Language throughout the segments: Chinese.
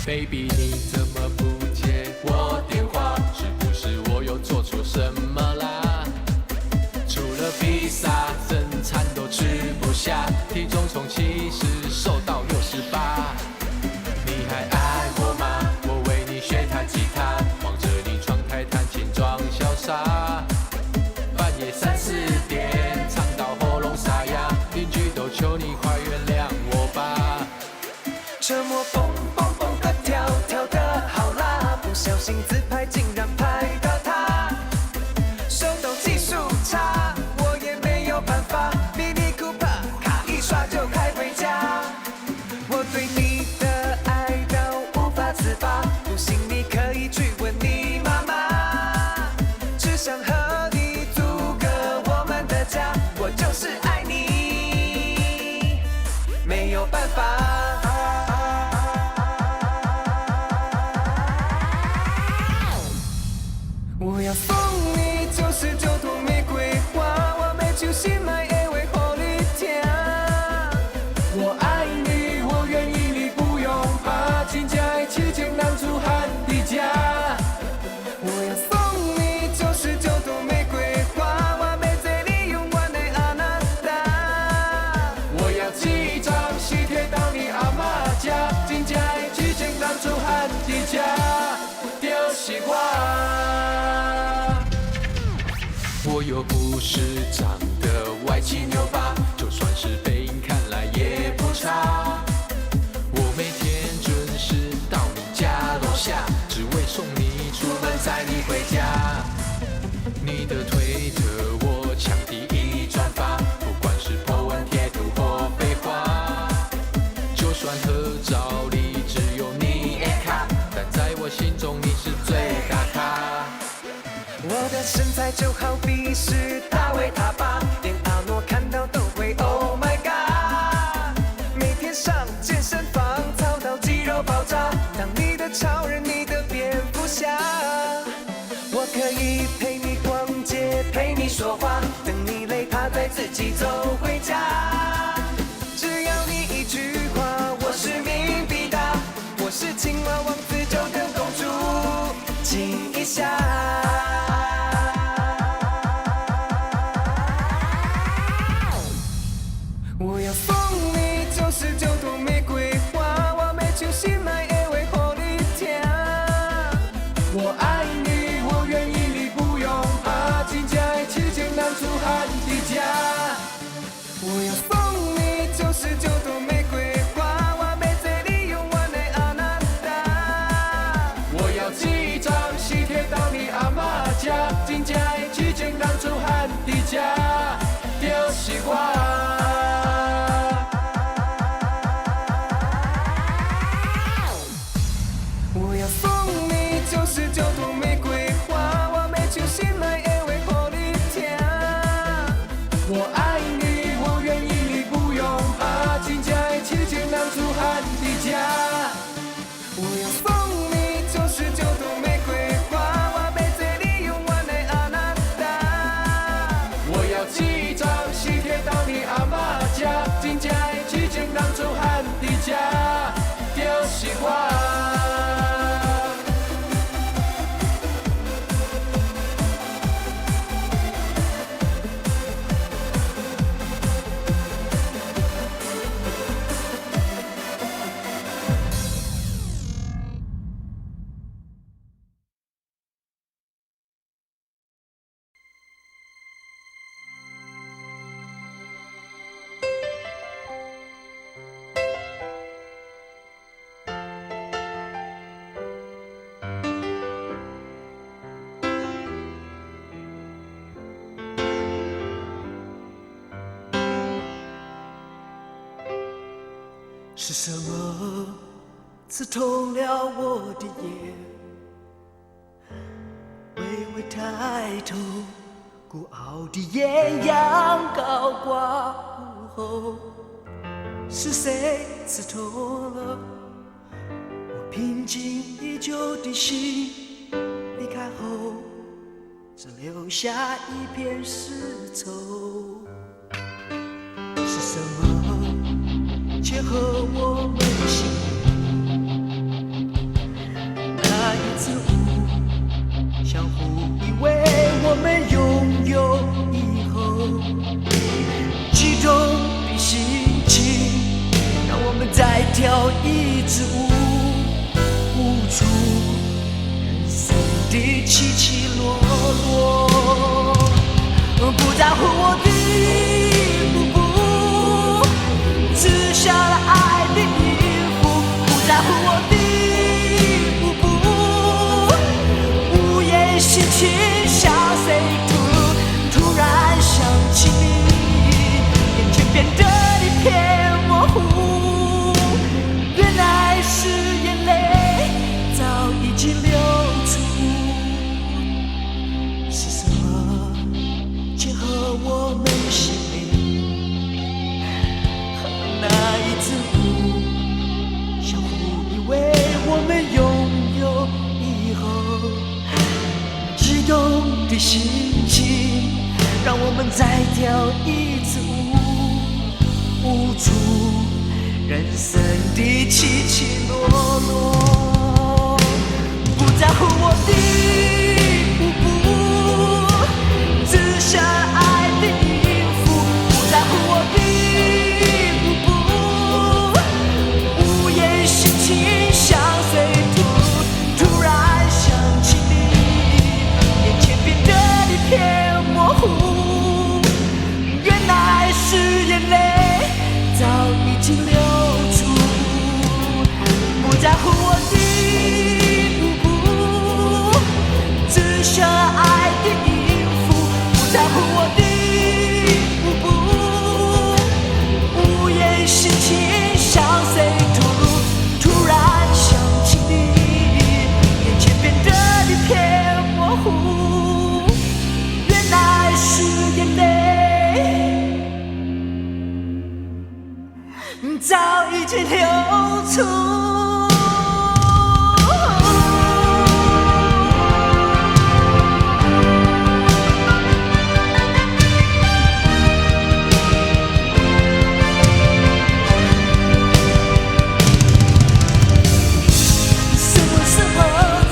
，baby 你怎么不接我电话？是不是我又做错什么啦？除了披萨，正餐都吃不下，体重从70瘦到68。你还爱我吗？我为你学弹吉他，望着你窗台弹琴装潇洒。半夜3、4点，唱到喉咙沙哑，邻居都求你快原谅我吧。车模蹦蹦蹦的跳，跳得好辣，不小心自拍竟然拍到他。手动技术差，我也没有办法。Mini Cooper 卡一刷就开回家。我对你的爱到无法自拔，不信你可以去问你妈妈。只想和你组个我们的家，我就是爱你，没有办法。我要送你99朵玫瑰花，我要手心爱的话给你听。我爱你，我愿意，你不用怕，真正的痴情男子汉在这。我要送你99朵玫瑰花，我要做你永远的阿娜达。我要寄张喜帖到你阿嬷家，真正的痴情男子汉在这，就是我。我又不是长得歪七扭八，就算是背影看来也不差。我每天准时到你家楼下，只为送你出门载你回家。你的推特我抢第一转发，不管是 po 文贴图或废话。就算合照里只有你的卡，但在我心中你是最大咖。我的身材就好比是大卫他爸，连阿诺看到都会 Oh my God。每天上健身房，操到肌肉爆炸，当你的超人，你的蝙蝠侠。我可以陪你逛街，陪你说话，等你累趴再自己走回家。只要你一句话，我是命必达，我是青蛙王子，就等公主亲一下。我要送你99朵玫瑰花，我要手心爱的话给你听。我爱你，我愿意，你不用怕，真正的痴情男子汉在这。我要送你99朵玫瑰花，我要做你永远的阿娜达。我要寄张喜帖到你阿嬷家，真正的痴情男子汉在这，就是我。我要送你99朵玫瑰花，我要手心爱的话给你听。我爱你，我愿意，你不用怕，真正的痴情男子汉在这。我要送你99朵玫瑰花，我要做你永远的阿娜达。我要寄张喜帖到你阿嬷家，真正的痴情男子汉在这，就是我。是什么刺痛了我的眼？微微抬头，孤傲的艳阳高挂午后。是谁刺痛了我平静已久的心？离开后，只留下一片丝绸。是什么？却和我们心一直无助，人生的起起落落，不在乎我的步步，只想要爱的音符，不在乎我的步步，午夜心情像谁突然想起你，眼前变得一片模糊，原来是眼泪早已经流出。是什么结合我们心灵？那一次相互以为我们拥有以后，悸动的心情让我们再跳一次无助，人生的起起落落，不在乎我的步步，只想爱的音符，不在乎我的步步，午夜心情像随突然想起你，眼前变得一片模糊，原来是眼泪早已经流出，不在乎我的步步，只想爱的音符，不在乎我的步步，午夜心情像谁突然想起你，眼前变得一片模糊，原来是眼泪早已经流出。什么时候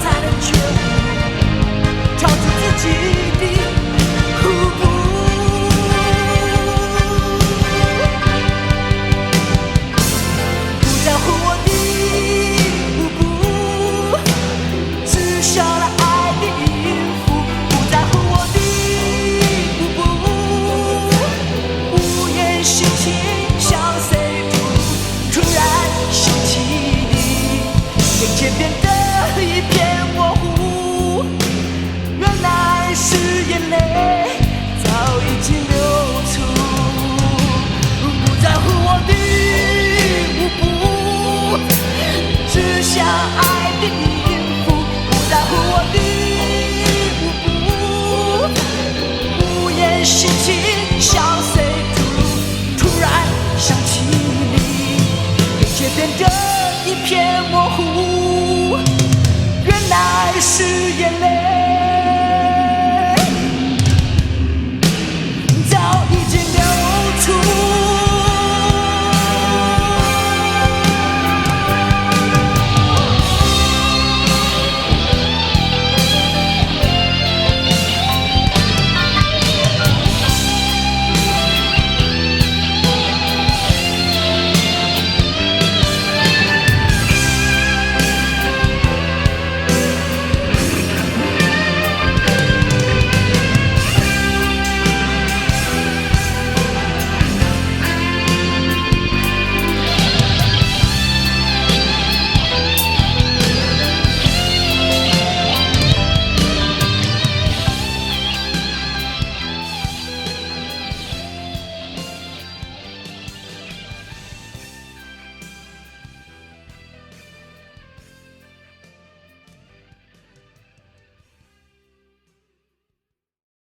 才能觉悟，跳出自己的瀑布？不在乎我的步步，只想要爱的音符，不在乎我的步步，午夜心情像谁突然想起你，眼前变得一片模糊，原来是眼泪早已经流出，不在乎我的步步，只想爱的音符，不在乎我的步步，午夜心情像谁突然想起你，眼前变得一片模糊，原来是眼泪